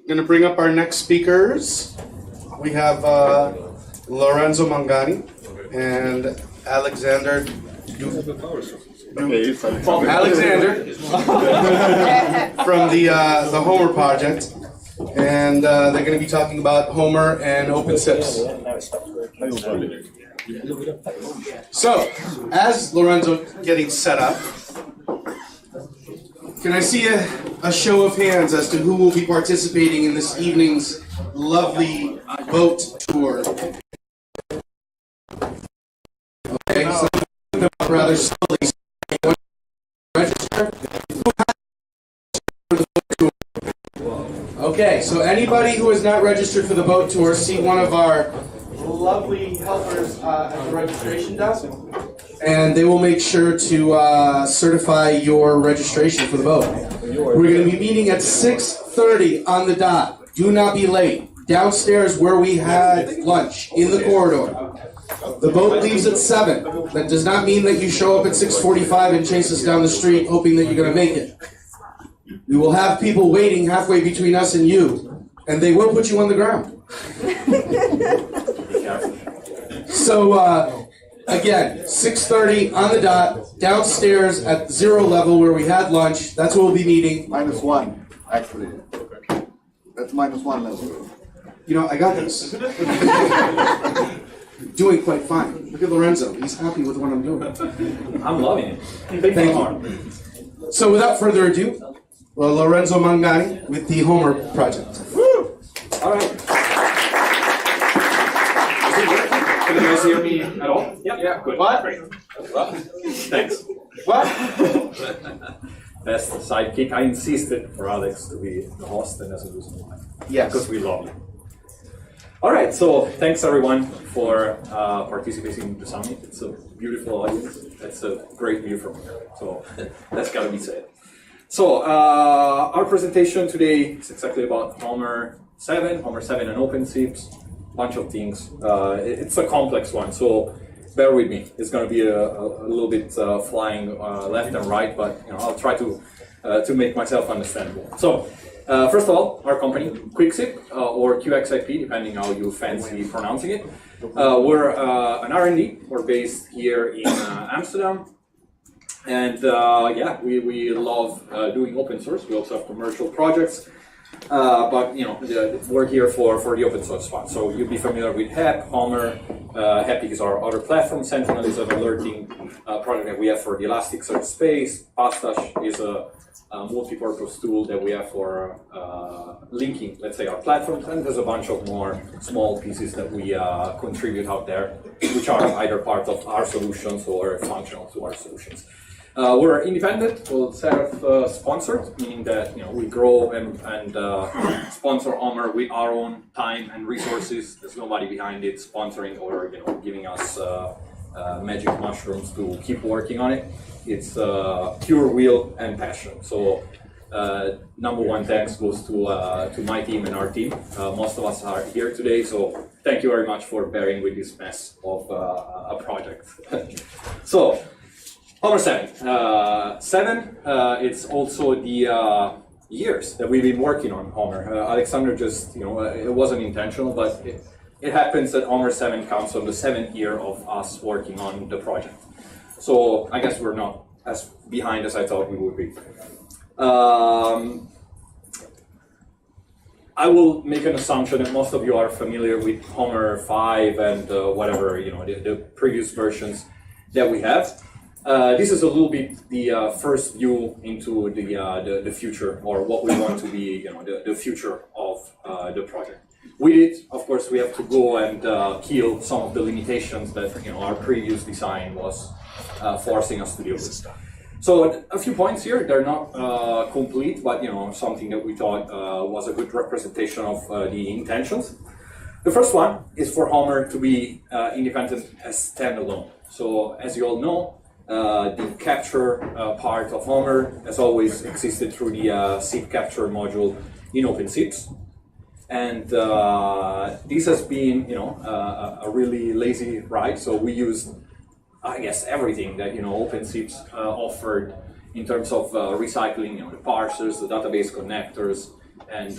going to bring up our next speakers. We have Lorenzo Mangani and Alexander Alexander from the HOMER project, and they're going to be talking about HOMER and OpenSIPS. So, as Lorenzo getting set up, can I see a show of hands as to who will be participating in this evening's lovely boat tour? Okay, so rather slowly. Register. Okay, so anybody who is not registered for the boat tour, see one of our lovely helpers at the registration desk, and they will make sure to certify your registration for the boat. We're going to be meeting at 6:30 on the dot. Do not be late. Downstairs where we had lunch, in the corridor. The boat leaves at 7. That does not mean that you show up at 6:45 and chase us down the street hoping that you're going to make it. We will have people waiting halfway between us and you, and they will put you on the ground. So, again, 6:30 on the dot, downstairs at 0 level where we had lunch. That's where we'll be meeting. -1, actually. That's -1 level. You know, I got this. Doing quite fine. Look at Lorenzo. He's happy with what I'm doing. I'm loving it. Thank you. So without further ado, Lorenzo Mangani with the HOMER project. Woo! All right. Can you guys hear me at all? Yep. Yeah, good. What? Great. Well, thanks. What? Best sidekick. I insisted for Alex to be the host, and that's a reason why. Yes. Because we love you. All right, so thanks everyone for participating in the summit. It's a beautiful audience. It's a great view from here. So that's gotta be said. So our presentation today is exactly about HOMER 7 and OpenSIPS, bunch of things. It's a complex one, so bear with me. It's gonna be a little bit flying left and right, but I'll try to make myself understandable. So. First of all, our company, QuickSIP, or QXIP, depending how you fancy pronouncing it. We're an R&D. We're based here in Amsterdam. And yeah, we love doing open source. We also have commercial projects. But we're here for the open source one. So you'll be familiar with HEP, HOMER. HEP is our other platform. Sentinel is an alerting project that we have for the Elasticsearch space. Pastache is a multi-purpose tool that we have for linking, let's say, our platforms, and there's a bunch of more small pieces that we contribute out there, which are either part of our solutions or functional to our solutions. We're independent, we're self-sponsored, meaning that we grow and sponsor HOMER with our own time and resources. There's nobody behind it sponsoring or giving us magic mushrooms to keep working on it. It's pure will and passion. So number one thanks goes to my team and our team. Most of us are here today, so thank you very much for bearing with this mess of a project. So, HOMER 7. It's also the years that we've been working on HOMER. Alexander just, it wasn't intentional, but it happens that HOMER 7 comes on the 7th year of us working on the project. So I guess we're not as behind as I thought we would be. I will make an assumption that most of you are familiar with HOMER 5 and whatever, the previous versions that we have. This is a little bit the first view into the future, or what we want to be, the future of the project. With it, of course, we have to go and kill some of the limitations that our previous design was forcing us to deal with. So a few points here. They're not complete, but something that we thought was a good representation of the intentions. The first one is for HOMER to be independent as standalone. So as you all know, the capture part of HOMER has always existed through the SIPCapture module in OpenSIPS. And this has been, a really lazy ride. So we used, I guess, everything that OpenSIPS offered in terms of recycling, the parsers, the database connectors, and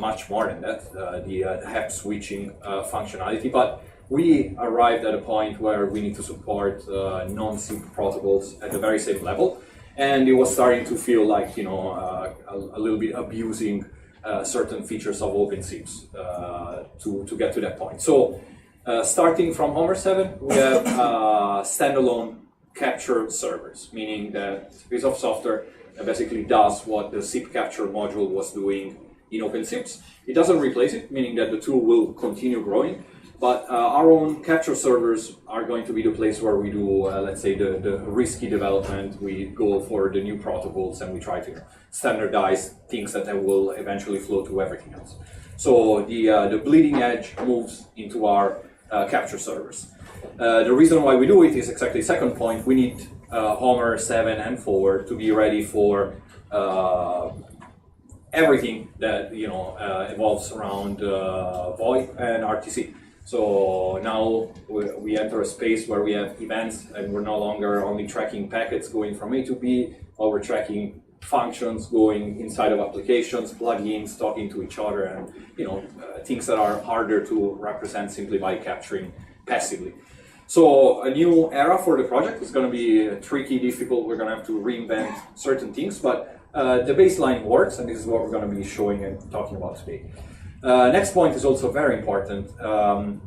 much more than that, the HEP switching functionality. But we arrived at a point where we need to support non-SIP protocols at the very same level, and it was starting to feel like, you know, a little bit abusing certain features of OpenSIPS to get to that point. So starting from HOMER 7, we have standalone capture servers, meaning that a piece of software that basically does what the SIPCapture module was doing in OpenSIPS. It doesn't replace it, meaning that the tool will continue growing, but our own capture servers are going to be the place where we do, let's say, the risky development. We go for the new protocols and we try to standardize things that will eventually flow to everything else. So the bleeding edge moves into our capture servers. The reason why we do it is exactly the second point. We need HOMER 7 and forward to be ready for everything that, you know, evolves around VoIP and RTC. So now we enter a space where we have events, and we're no longer only tracking packets going from A to B, but we're tracking functions going inside of applications, plugins, talking to each other, and, you know, things that are harder to represent simply by capturing passively. So a new era for the project is going to be tricky, difficult. We're going to have to reinvent certain things, but the baseline works, and this is what we're going to be showing and talking about today. Next point is also very important.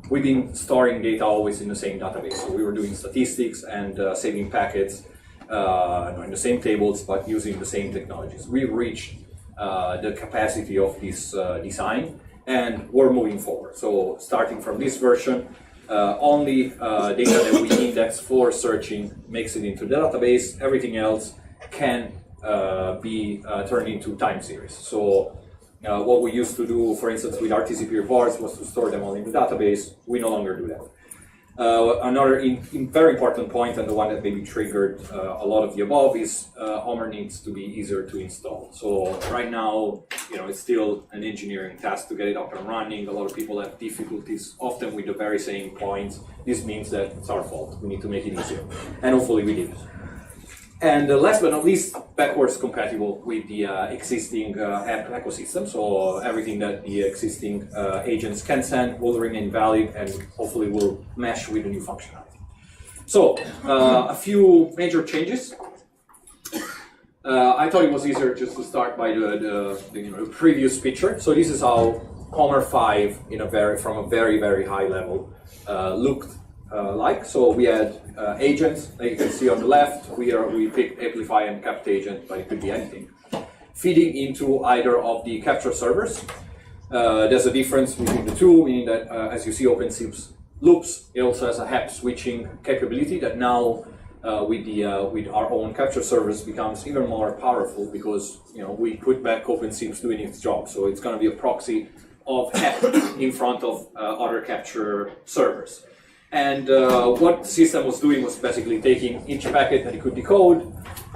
We've been storing data always in the same database. So we were doing statistics and saving packets in the same tables, but using the same technologies. We've reached the capacity of this design, and we're moving forward. So starting from this version, only data that we index for searching makes it into the database. Everything else can be turned into time series. So what we used to do, for instance, with RTCP reports was to store them all in the database. We no longer do that. Another very important point, and the one that maybe triggered a lot of the above, is HOMER needs to be easier to install. So right now, you know, it's still an engineering task to get it up and running. A lot of people have difficulties, often with the very same points. This means that it's our fault. We need to make it easier, and hopefully we did. And last but not least, backwards compatible with the existing app ecosystem. So everything that the existing agents can send will remain valid and hopefully will mesh with the new functionality. So a few major changes. I thought it was easier just to start by the previous picture. So this is how HOMER 5 from a very, very high level looked like. So we had agents, like you can see on the left. We picked Amplify and Capt agent, but it could be anything, feeding into either of the capture servers. There's a difference between the two, meaning that as you see OpenSIPS loops, it also has a HEP switching capability that now with our own capture servers becomes even more powerful, because we put back OpenSIPS doing its job. So it's going to be a proxy of HEP in front of other capture servers. And what the system was doing was basically taking each packet that it could decode,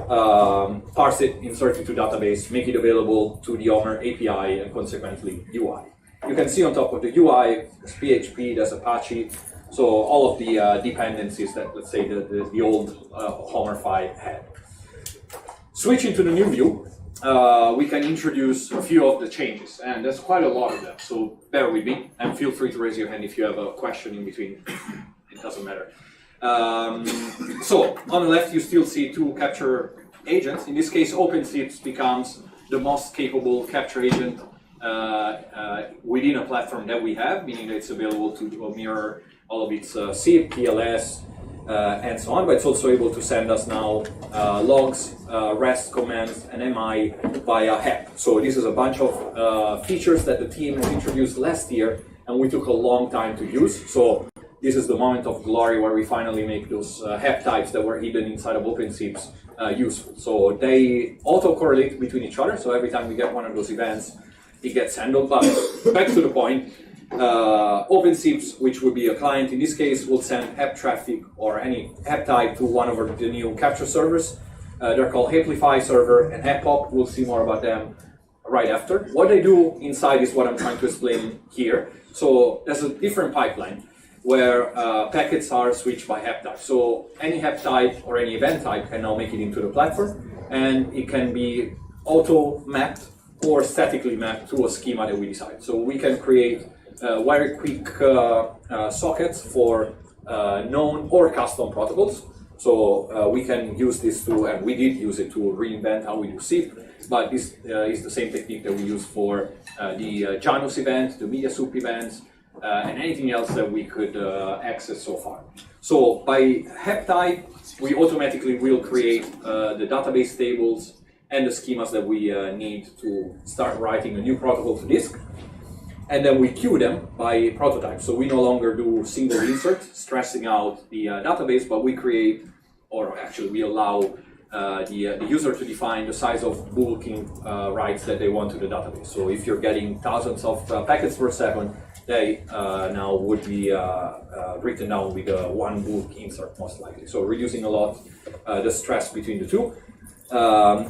parse it, insert it to database, make it available to the HOMER API and consequently UI. You can see on top of the UI, there's PHP, there's Apache, so all of the dependencies that, let's say, the old HOMER 5 had. Switching to the new view, we can introduce a few of the changes, and there's quite a lot of them, so bear with me, and feel free to raise your hand if you have a question in between. It doesn't matter. So, on the left, you still see two capture agents. In this case, OpenSIPS becomes the most capable capture agent within a platform that we have, meaning that it's available to mirror all of its SIP, TLS, and so on, but it's also able to send us now logs, REST commands, and MI via HEP. So this is a bunch of features that the team has introduced last year, and we took a long time to use. So this is the moment of glory where we finally make those HEP types that were hidden inside of OpenSIPS useful. So they auto-correlate between each other, so every time we get one of those events, it gets handled. But back to the point, OpenSIPS, which would be a client in this case, will send HEP traffic or any HEP type to one of the new capture servers. They're called Amplify server and HEPOP. We'll see more about them right after. What they do inside is what I'm trying to explain here. So there's a different pipeline where packets are switched by HEP type. So any HEP type or any event type can now make it into the platform, and it can be auto-mapped or statically mapped to a schema that we decide. So we can create very quick sockets for known or custom protocols. So we can use this to, and we did use it to reinvent how we do SIP, but this is the same technique that we use for the Janus event, the MediaSoup events, and anything else that we could access so far. So by HEP type, we automatically will create the database tables and the schemas that we need to start writing a new protocol to disk. And then we queue them by prototype. So we no longer do single insert, stressing out the database, but we create, or actually we allow the user to define the size of bulking writes that they want to the database. So if you're getting thousands of packets per second, they now would be written down with one bulk insert most likely. So reducing a lot the stress between the two.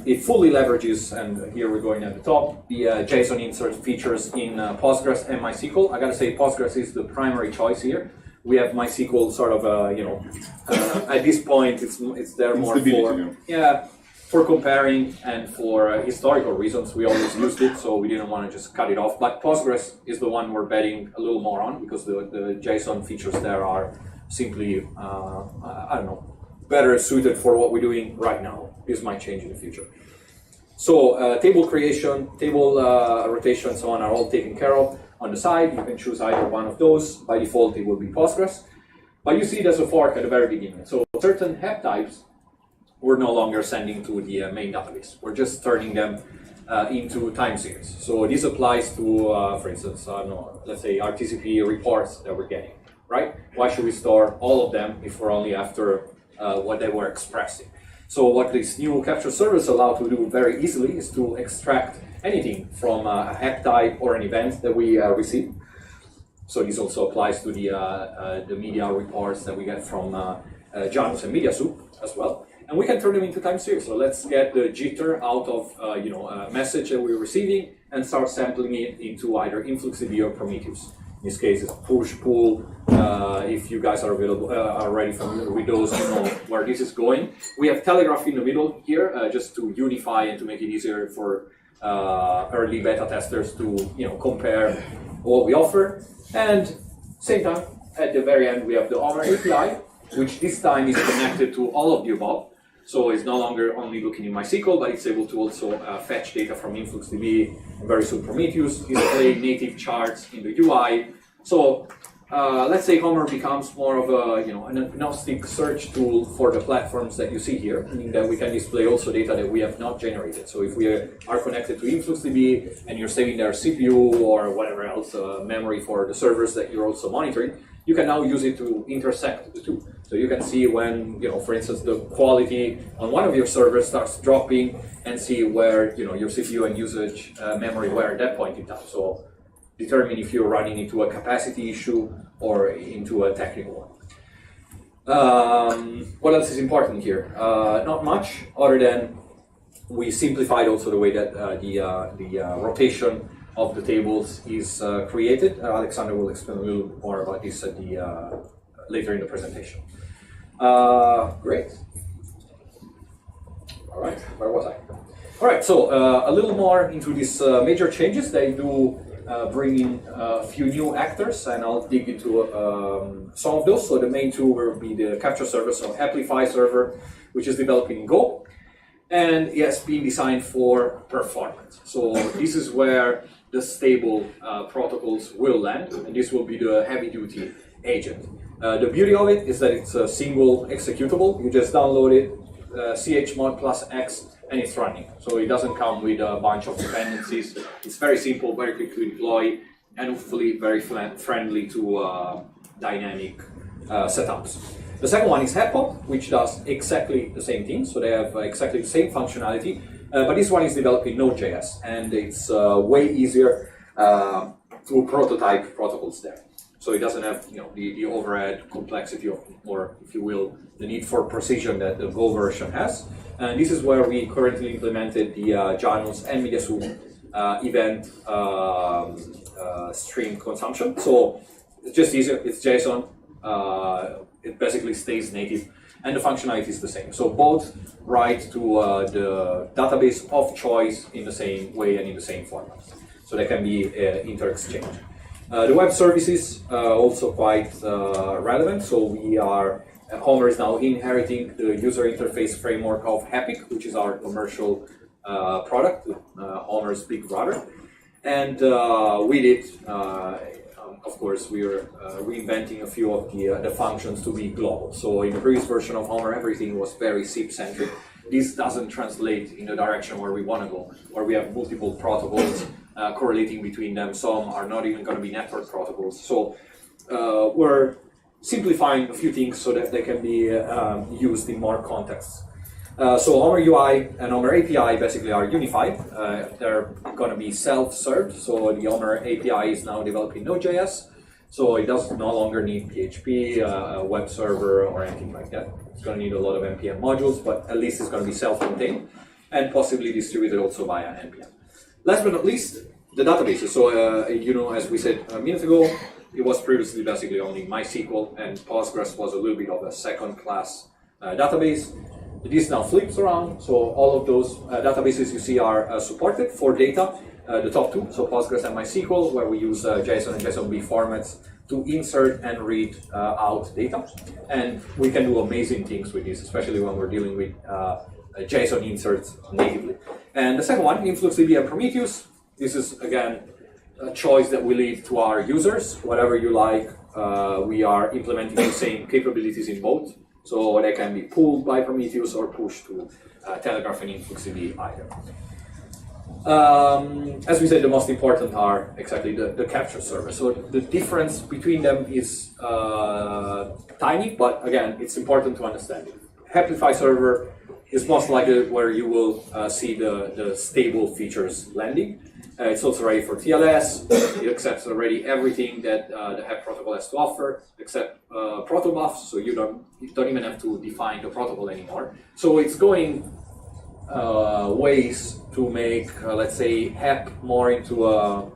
It fully leverages, and here we're going at the top, the JSON insert features in Postgres and MySQL. I gotta say Postgres is the primary choice here. We have MySQL sort of, at this point it's there more for comparing and for historical reasons. We always used it, so we didn't want to just cut it off. But Postgres is the one we're betting a little more on because the JSON features there are simply, I don't know, better suited for what we're doing right now. This might change in the future. So table creation, table rotation, and so on are all taken care of. On the side, you can choose either one of those. By default, it will be Postgres. But you see there's a fork at the very beginning. So certain HEP types, we're no longer sending to the main database. We're just turning them into time series. So this applies to, for instance, let's say RTCP reports that we're getting, right? Why should we store all of them if we're only after what they were expressing? So what this new capture service allows to do very easily is to extract anything from a HEP type or an event that we receive. So this also applies to the media reports that we get from Janus and MediaSoup as well. And we can turn them into time series. So let's get the jitter out of a message that we're receiving and start sampling it into either InfluxDB or Prometheus. In this case, it's push, pull. If you guys are already familiar with those, you know where this is going. We have Telegraph in the middle here, just to unify and to make it easier for early beta testers to compare what we offer. And same time, at the very end, we have the HOMER API, which this time is connected to all of the above. So it's no longer only looking in MySQL, but it's able to also fetch data from InfluxDB and very soon Prometheus, display native charts in the UI. So let's say HOMER becomes more of an agnostic search tool for the platforms that you see here, meaning that we can display also data that we have not generated. So if we are connected to InfluxDB and you're saving their CPU or whatever else, memory for the servers that you're also monitoring, you can now use it to intersect the two. So you can see when, for instance, the quality on one of your servers starts dropping and see where, your CPU and usage memory were at that point in time. So determine if you're running into a capacity issue or into a technical one. What else is important here? Not much, other than we simplified also the way that the rotation of the tables is created. Alexander will explain a little bit more about this at later in the presentation. Great. All right, where was I? All right, so a little more into these major changes. They do bring in a few new actors, and I'll dig into some of those. So the main two will be the capture server, so Amplify server, which is developed in Go, and it has been designed for performance. So this is where the stable protocols will land, and this will be the heavy-duty agent. The beauty of it is that it's a single executable. You just download it, chmod plus X, and it's running. So it doesn't come with a bunch of dependencies. It's very simple, very quick to deploy, and hopefully very friendly to dynamic setups. The second one is HEPOP, which does exactly the same thing. So they have exactly the same functionality, but this one is developed in Node.js, and it's way easier to prototype protocols there. So it doesn't have the overhead complexity of, or if you will, the need for precision that the Go version has. And this is where we currently implemented the Janus and MediaSoup event stream consumption. So it's just easier. It's JSON. It basically stays native. and the functionality is the same. So both write to the database of choice in the same way and in the same format. So they can be inter-exchanged. The web services also quite relevant. So we are, HOMER is now inheriting the user interface framework of Epic, which is our commercial product, HOMER's big brother. And with it, of course, we are reinventing a few of the functions to be global. So in the previous version of HOMER, everything was very SIP-centric. This doesn't translate in the direction where we want to go, where we have multiple protocols correlating between them. Some are not even going to be network protocols. So we're simplifying a few things so that they can be used in more contexts. So HOMER UI and HOMER API basically are unified. They're going to be self-served. So the HOMER API is now developing Node.js. So it does no longer need PHP, a web server, or anything like that. It's going to need a lot of NPM modules, but at least it's going to be self-contained and possibly distributed also via NPM. Last but not least, the databases. So, you know, as we said a minute ago, it was previously basically only MySQL, and Postgres was a little bit of a second-class database. This now flips around, so all of those databases you see are supported for data. The top two, so Postgres and MySQL, where we use JSON and JSONB formats to insert and read out data. And we can do amazing things with this, especially when we're dealing with JSON inserts natively. And the second one, InfluxDB and Prometheus. This is, again, a choice that we leave to our users. Whatever you like, we are implementing the same capabilities in both. So they can be pulled by Prometheus or pushed to Telegraph and InfluxDB either. As we said, the most important are exactly the capture server. So the difference between them is tiny, but again, it's important to understand it. Haplify server is most likely where you will see the stable features landing. It's also ready for TLS. It accepts already everything that the HEP protocol has to offer, except protobufs, so you don't even have to define the protocol anymore. So it's going ways to make, let's say, HEP more into a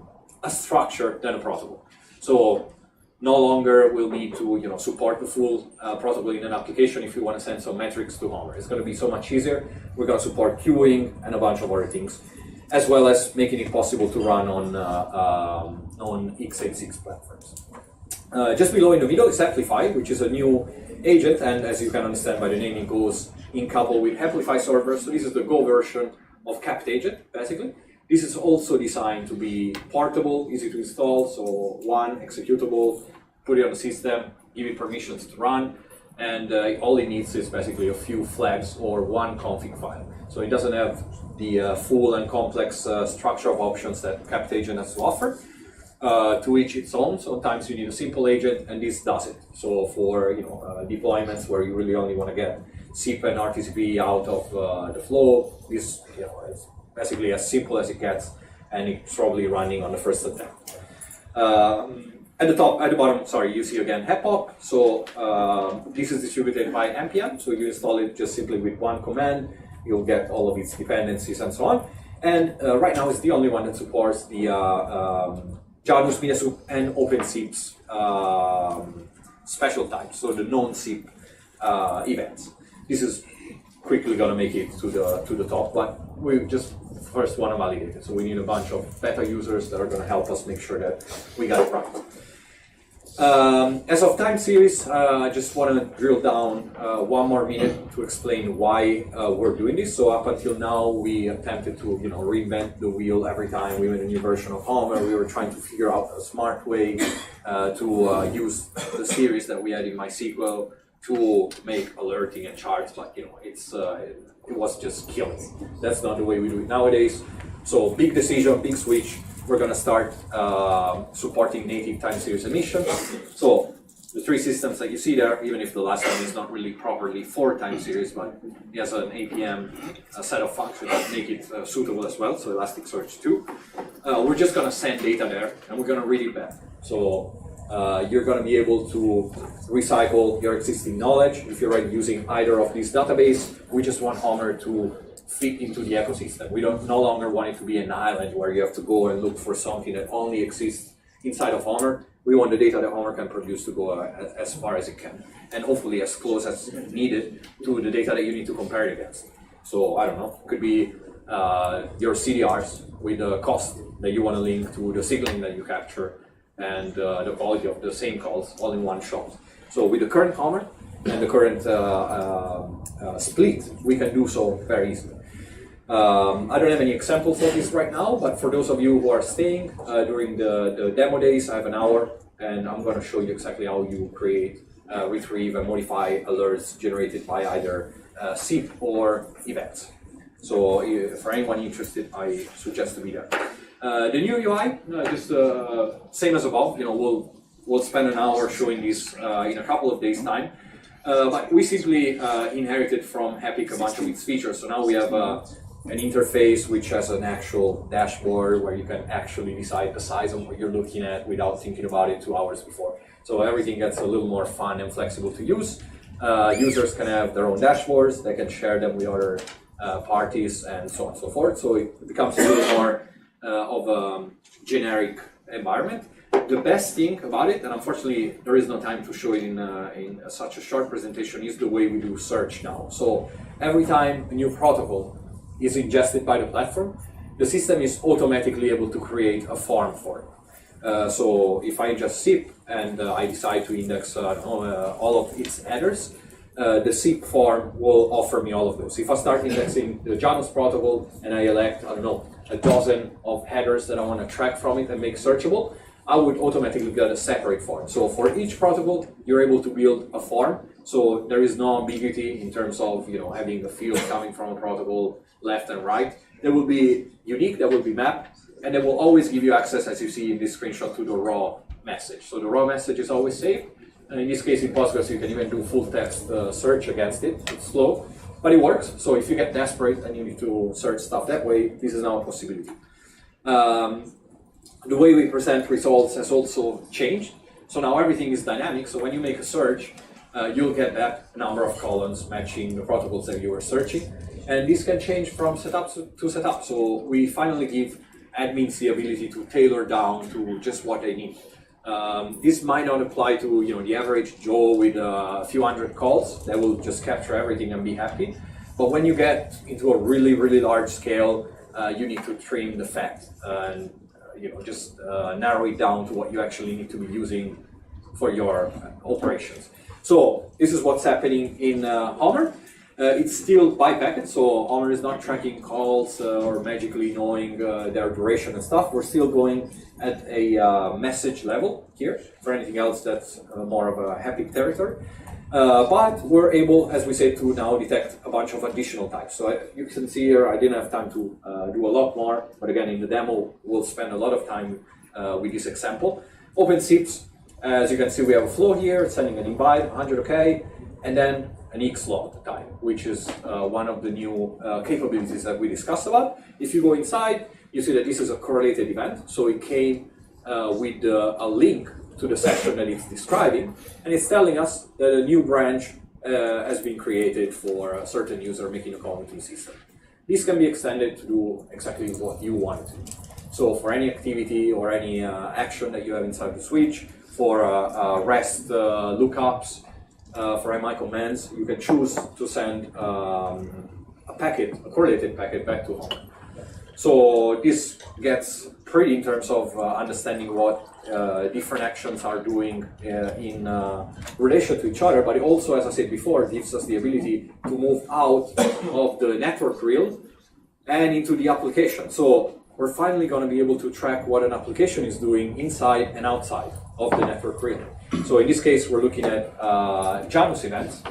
structure than a protocol. So no longer will need to support the full protocol in an application if you want to send some metrics to HOMER. It's going to be so much easier. We're going to support queuing and a bunch of other things, as well as making it possible to run on x86 platforms. Just below in the middle is Amplify, which is a new agent, and as you can understand by the name, it goes in couple with Amplify server. So this is the Go version of Capt agent, basically. This is also designed to be portable, easy to install, so one executable, put it on the system, give it permissions to run, and all it needs is basically a few flags or one config file. So it doesn't have the full and complex structure of options that Capt agent has to offer. To each its own. Sometimes you need a simple agent, and this does it. So for deployments where you really only want to get SIP and RTCP out of the flow, this is basically as simple as it gets, and it's probably running on the first attempt. At the bottom, sorry, you see again HEPOP. So this is distributed by npm. So you install it just simply with one command. You'll get all of its dependencies and so on. And right now it's the only one that supports the Janus, Minasup, and OpenSIPS special types, so the non-SIP events. This is quickly going to make it to the top, but we just first want to validate it. So we need a bunch of beta users that are going to help us make sure that we got it right. As of time series, I just want to drill down 1 more minute to explain why we're doing this. So up until now, we attempted to reinvent the wheel every time we made a new version of HOMER. We were trying to figure out a smart way to use the series that we had in MySQL to make alerting and charts, but it was just killing. That's not the way we do it nowadays. So big decision, big switch. We're going to start supporting native time series emission. So the 3 systems that you see there, even if the last one is not really properly for time series, but it has an APM set of functions that make it suitable as well, so Elasticsearch too. We're just going to send data there, and we're going to read it back. So you're going to be able to recycle your existing knowledge if you're already using either of these databases. We just want HOMER to fit into the ecosystem. We no longer want it to be an island where you have to go and look for something that only exists inside of HOMER. We want the data that HOMER can produce to go as far as it can, and hopefully as close as needed to the data that you need to compare it against. So I don't know, could be your CDRs with the cost that you want to link to the signaling that you capture and the quality of the same calls all in one shot. So with the current HOMER and the current split, we can do so very easily. I don't have any examples of this right now, but for those of you who are staying during the demo days, I have an hour, and I'm going to show you exactly how you create, retrieve, and modify alerts generated by either SIP or events. So for anyone interested, I suggest to be there. The new UI, just same as above. We'll spend an hour showing this in a couple of days' time. But we simply inherited from Epic a bunch of its features. So now we have an interface which has an actual dashboard where you can actually decide the size of what you're looking at without thinking about it 2 hours before. So everything gets a little more fun and flexible to use. Users can have their own dashboards, they can share them with other parties and so on and so forth. So it becomes a little more of a generic environment. The best thing about it, and unfortunately there is no time to show it in such a short presentation, is the way we do search now. So every time a new protocol is ingested by the platform, the system is automatically able to create a form for it. So if I ingest SIP and I decide to index all of its headers, the SIP form will offer me all of those. If I start indexing the Janus protocol and I elect, I don't know, a dozen of headers that I want to track from it and make searchable, I would automatically get a separate form. So for each protocol, you're able to build a form. So there is no ambiguity in terms of having a field coming from a protocol left and right. They will be unique, they will be mapped, and they will always give you access, as you see in this screenshot, to the raw message. So the raw message is always saved. And in this case, in Postgres, you can even do full text search against it. It's slow, but it works. So if you get desperate and you need to search stuff that way, this is now a possibility. The way we present results has also changed. So now everything is dynamic. So when you make a search, you'll get that number of columns matching the protocols that you were searching. And this can change from setup to setup. So we finally give admins the ability to tailor down to just what they need. This might not apply to the average Joe with a few hundred calls that will just capture everything and be happy. But when you get into a really, really large scale, you need to trim the fat and just narrow it down to what you actually need to be using for your operations. So this is what's happening in HOMER. It's still by packet, so HOMER is not tracking calls or magically knowing their duration and stuff. We're still going at a message level here. For anything else, that's more of a Epic territory. But we're able, as we said, to now detect a bunch of additional types. So you can see here, I didn't have time to do a lot more, but again, in the demo, we'll spend a lot of time with this example. OpenSIPS, as you can see, we have a flow here, sending an invite, 100 OK, and then an xlog type, which is one of the new capabilities that we discussed about. If you go inside, you see that this is a correlated event. So it came with a link to the session that it's describing, and it's telling us that a new branch has been created for a certain user making a call to the system. This can be extended to do exactly what you want to do. So for any activity or any action that you have inside the switch, for REST lookups, for MI commands, you can choose to send a correlated packet back to HOMER. So this gets pretty in terms of understanding what different actions are doing in relation to each other, but it also, as I said before, gives us the ability to move out of the network real and into the application. So we're finally going to be able to track what an application is doing inside and outside of the network real. So in this case, we're looking at Janus events,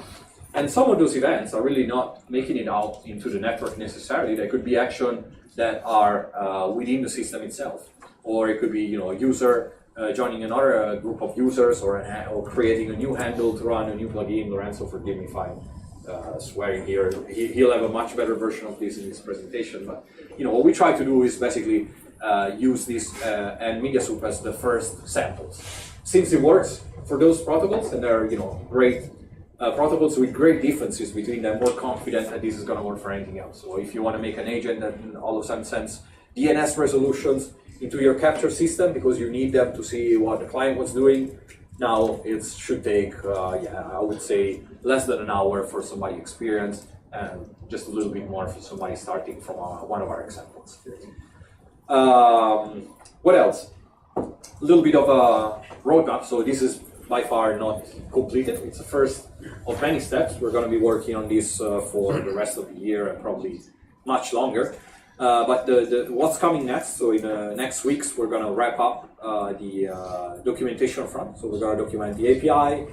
and some of those events are really not making it out into the network necessarily. They could be action that are within the system itself, or it could be a user joining another group of users, or creating a new handle to run a new plugin. Lorenzo, forgive me if I'm swearing here. He'll have a much better version of this in his presentation. But what we try to do is basically use this and MediaSoup as the first samples. Since it works for those protocols, and they're great protocols with great differences between them, we're confident that this is going to work for anything else. So if you want to make an agent that all of a sudden sends DNS resolutions into your capture system because you need them to see what the client was doing. Now it should take, I would say, less than an hour for somebody experienced and just a little bit more for somebody starting from one of our examples. What else? A little bit of a roadmap. So this is by far not completed. It's the first of many steps. We're going to be working on this for the rest of the year and probably much longer. But what's coming next? So in the next weeks, we're going to wrap up the documentation front. So we're going to document the API,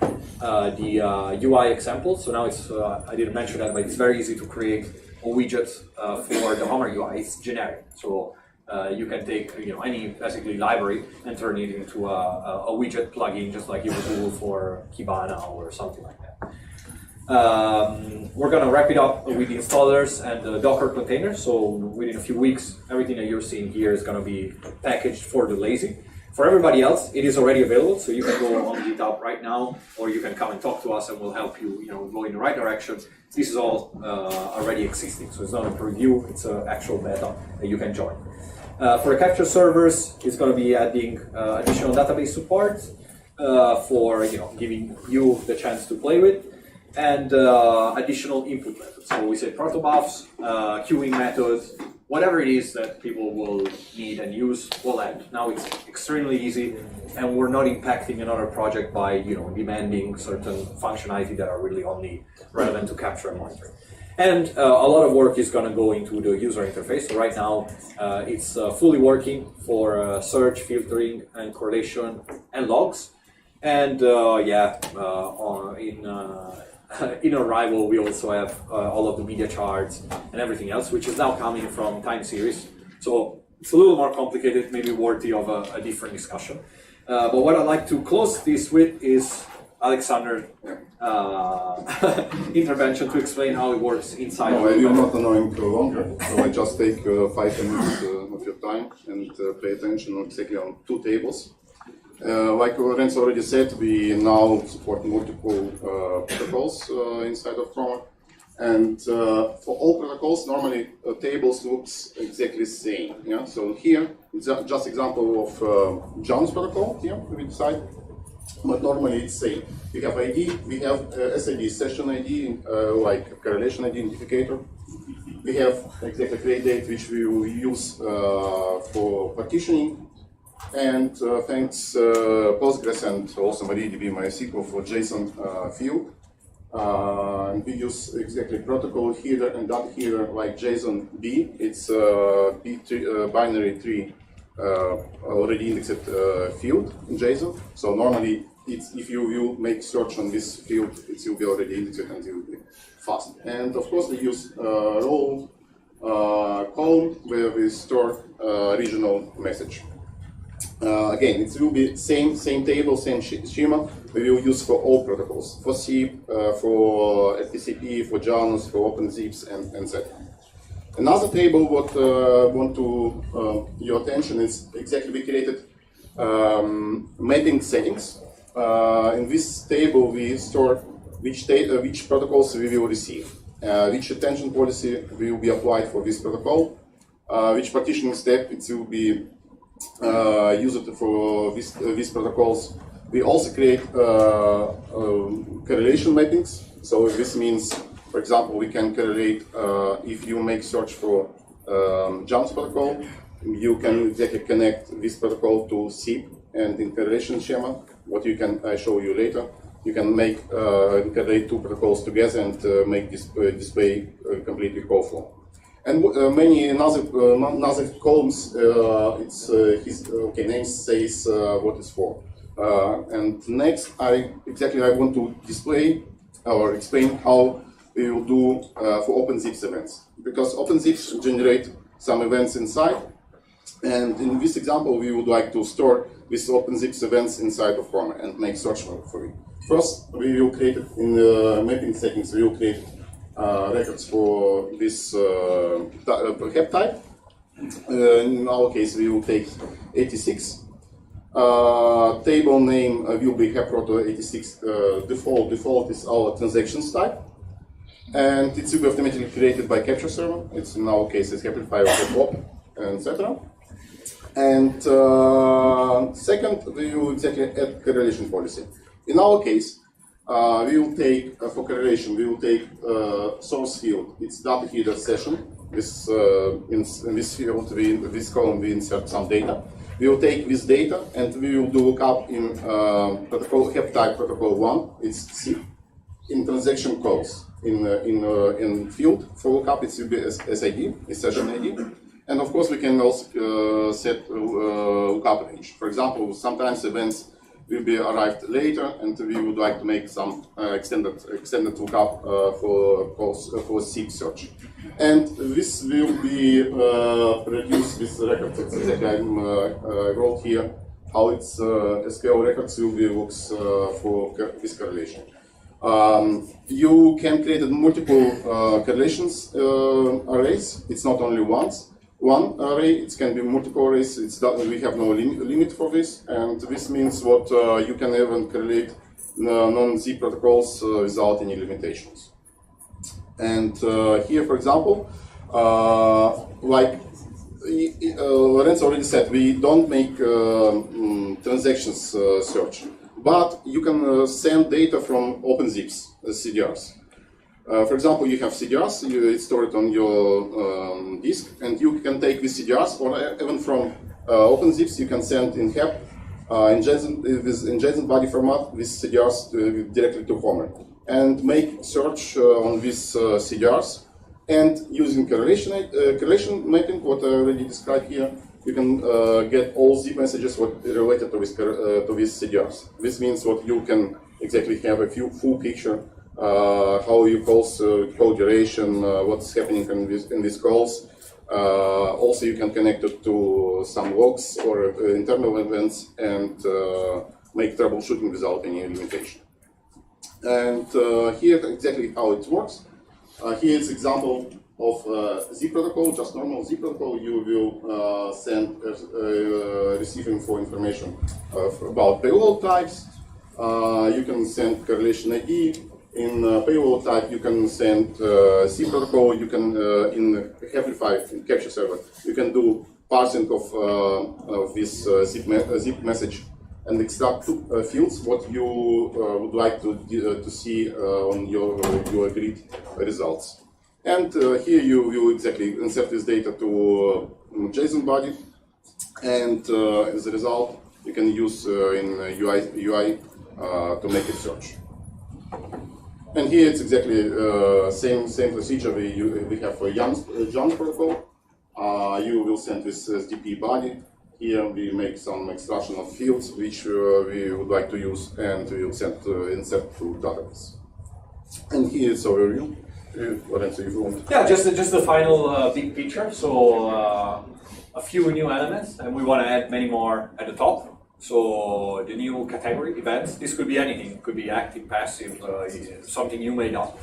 the UI example. So now it's, I didn't mention that, but it's very easy to create a widget for the HOMER UI. It's generic. So you can take any basically library and turn it into a widget plugin, just like you would do for Kibana or something like that. We're going to wrap it up with installers and the Docker containers. So within a few weeks, everything that you're seeing here is going to be packaged for the lazy. For everybody else, it is already available, so you can go on GitHub right now, or you can come and talk to us, and we'll help you, go in the right direction. This is all already existing, so it's not a preview; it's an actual beta that you can join. For the capture servers, it's going to be adding additional database support for giving you the chance to play with, and additional input methods. So we say protobufs, queuing methods, whatever it is that people will need and use, we'll add. Now it's extremely easy, and we're not impacting another project by demanding certain functionality that are really only relevant to capture and monitor. And a lot of work is going to go into the user interface. So right now, it's fully working for search, filtering, and correlation and logs. And in Arrival, we also have all of the media charts and everything else, which is now coming from time series. So it's a little more complicated, maybe worthy of a different discussion. But what I'd like to close this with is Alexander's intervention to explain how it works inside. No, I will not annoy you longer, so I just take 5 minutes of your time and pay attention exactly on 2 tables. Like Lorenzo already said, we now support multiple protocols inside of HOMER. And for all protocols, normally tables looks exactly the same. Yeah? So here, it's just example of John's protocol here we decide. But normally it's same. We have ID, we have SID, session ID, like correlation identificator. We have exactly create date, which we will use for partitioning. And thanks Postgres and also MariaDB MySQL for JSON field. We use exactly protocol header and data header like JSON B. It's binary tree already indexed field in JSON. So normally, if you will make search on this field, it will be already indexed and it will be fast. And of course, we use role column where we store regional message. Again, it will be same table, same schema we will use for all protocols, for SIP, for TCP, for Janus, for OpenSIPS, and etc. Another table what I want to your attention is exactly we created mapping settings. In this table we store which protocols we will receive, which attention policy will be applied for this protocol, which partitioning step it will be used for these protocols. We also create correlation mappings. So this means, for example, we can correlate if you make search for Janus protocol, you can exactly connect this protocol to SIP, and in correlation schema, what you can show you later, you can make correlate 2 protocols together and make this display completely co-flow. And many another columns, it's his name says what it's for. And next, I want to display or explain how we will do for OpenSIPS events, because OpenSIPS generate some events inside, and in this example, we would like to store these OpenSIPS events inside of HOMER and make search for it. First, we will create it in the mapping settings. We will create records for this HEP type. In our case, we will take 86. Table name will be HEPROTO86 default. Default is our transactions type. And it will be automatically created by capture server. It's in our case, it's HEPRIFY or HEPOP. etc. And second, we will exactly add correlation policy. In our case, we will take, for correlation, we will take source field, it's data header session. In this field, in this column, we insert some data. We will take this data and we will do lookup in protocol, HEP type protocol 1, it's SIP, in transaction calls. In field, for lookup, it will be SID, is session ID. And of course, we can also set lookup range. For example, sometimes events will be arrived later, and we would like to make some extended lookup for SIP search. And this will be produced with records. Exactly, I wrote here how its SQL records will be looks for this correlation. You can create multiple correlations arrays. It's not only one array, it can be multiple arrays. We have no limit for this, and this means what you can even correlate non-zip protocols without any limitations. And here, for example, like Lorenzo already said, we don't make transactions search, but you can send data from OpenSIPS CDRs. For example, you have CDRs, it's stored on your disk, and you can take these CDRs, or even from OpenSIPS, you can send in HEP in JSON body format with CDRs directly to HOMER, and make search on these CDRs. And using correlation mapping, what I already described here, you can get all zip messages related to these CDRs. This means what you can exactly have a full picture. How you call duration, what's happening in these calls. Also, you can connect it to some logs or internal events and make troubleshooting without any limitation. And here exactly how it works. Here is example of zip protocol, just normal zip protocol. You will send receive info information about payload types. You can send correlation ID. In payload type, you can send C protocol. You can in HEPify server, you can do parsing of this zip message and extract two fields what you would like to see on your agreed results. And here you will exactly insert this data to JSON body, and as a result, you can use in UI to make a search. And here it's exactly same procedure. We have a YAML protocol. You will send this SDP body. Here we make some extraction of fields which we would like to use, and we will insert to database. And here is overview. Lorenzo, if you want. Yeah, just the final big picture. So a few new elements, and we want to add many more at the top. So the new category events, this could be anything. It could be active, passive, something you made up.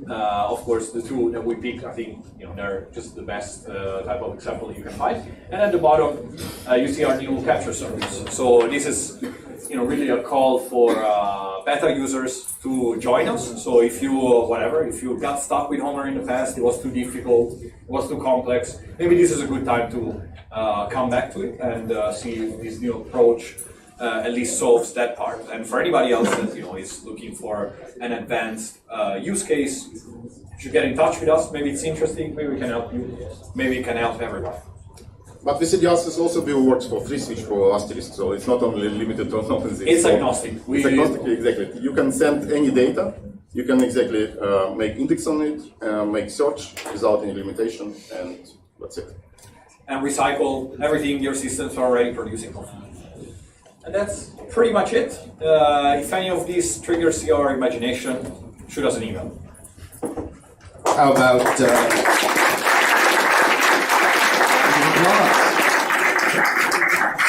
Of course, the two that we picked, I think they're just the best type of example you can find. And at the bottom, you see our new capture service. So this is really a call for beta users to join us. So if you got stuck with HOMER in the past, it was too difficult, it was too complex, maybe this is a good time to come back to it and see if this new approach at least solves that part. And for anybody else that is looking for an advanced use case, you should get in touch with us. Maybe it's interesting, maybe we can help you, maybe it can help everybody. But the CDRs also will work for free switch for asterisk, so it's not only limited to OpenSIPS. It's agnostic. It's agnostic, exactly. You can send any data, you can exactly make index on it, make search without any limitation, and that's it. And recycle everything your systems are already producing. And that's pretty much it. If any of these triggers your imagination, shoot us an email. How about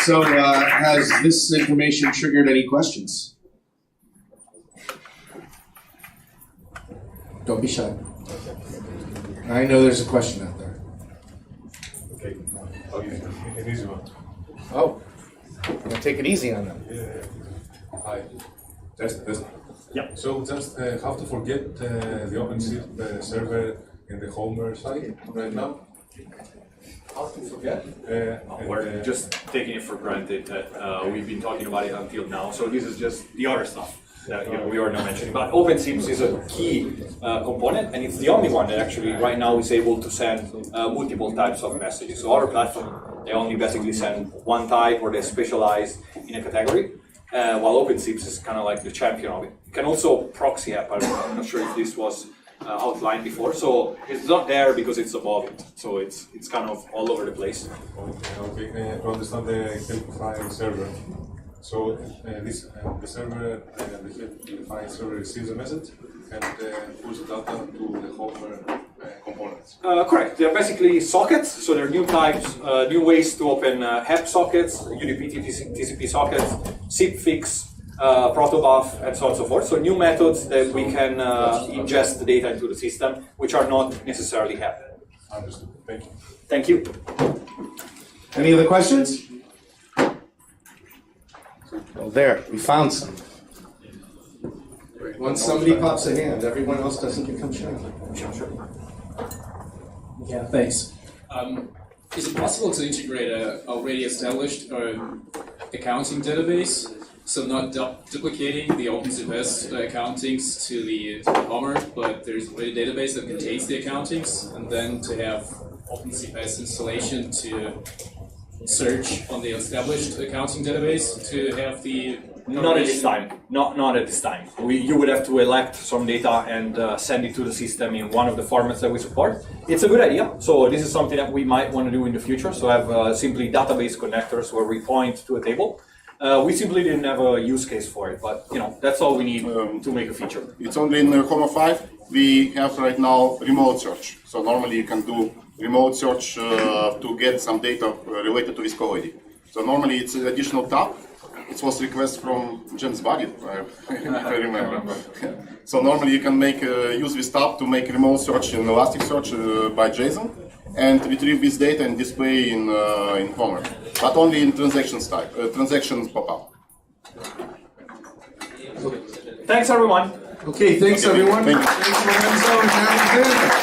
So has this information triggered any questions? Don't be shy. I know there's a question out there. Okay, an easy one. Oh, we'll take it easy on them. Yeah. Hi. Test. Yeah. So just how to forget the OpenSIPS server in the HOMER site right now? We're just taking it for granted that we've been talking about it until now. So this is just the other stuff that we are not mentioning. But OpenSIPS is a key component, and it's the only one that actually right now is able to send multiple types of messages. So our platform, they only basically send one type, or they specialize in a category, while OpenSIPS is kind of like the champion of it. You can also proxy app. I'm not sure if this was outlined before. So it's not there because it's above it. So it's kind of all over the place. Okay. To understand the Helpify server. So the server, the Helpify server receives a message and puts the data to the HOMER components. Correct. They're basically sockets. So there are new types, new ways to open HEP sockets, UDP TCP sockets, SIPFix, protobuf, and so on and so forth. So new methods that we can ingest the data into the system, which are not necessarily HEP. Understood. Thank you. Thank you. Any other questions? Well, there, we found some. Once somebody pops a hand, everyone else doesn't become shy. Sure. Yeah, thanks. Is it possible to integrate a already established accounting database, so not duplicating the OpenSIPS accountings to the HOMER, but there's already a database that contains the accountings, and then to have OpenSIPS installation to search on the established accounting database to have the Not at this time. Not at this time. You would have to elect some data and send it to the system in one of the formats that we support. It's a good idea. So this is something that we might want to do in the future. So have simply database connectors where we point to a table. We simply didn't have a use case for it, but that's all we need to make a feature. It's only in HOMER 5. We have right now remote search. So normally you can do remote search to get some data related to viscosity. So normally it's an additional tab. It was a request from James Buddy, if I remember. So normally you can use this tab to make remote search in Elasticsearch by JSON and retrieve this data and display in HOMER, but only in transactions pop-up. Thanks, everyone. Okay, thanks everyone. Thank you. Thanks, Lorenzo. Now we're good.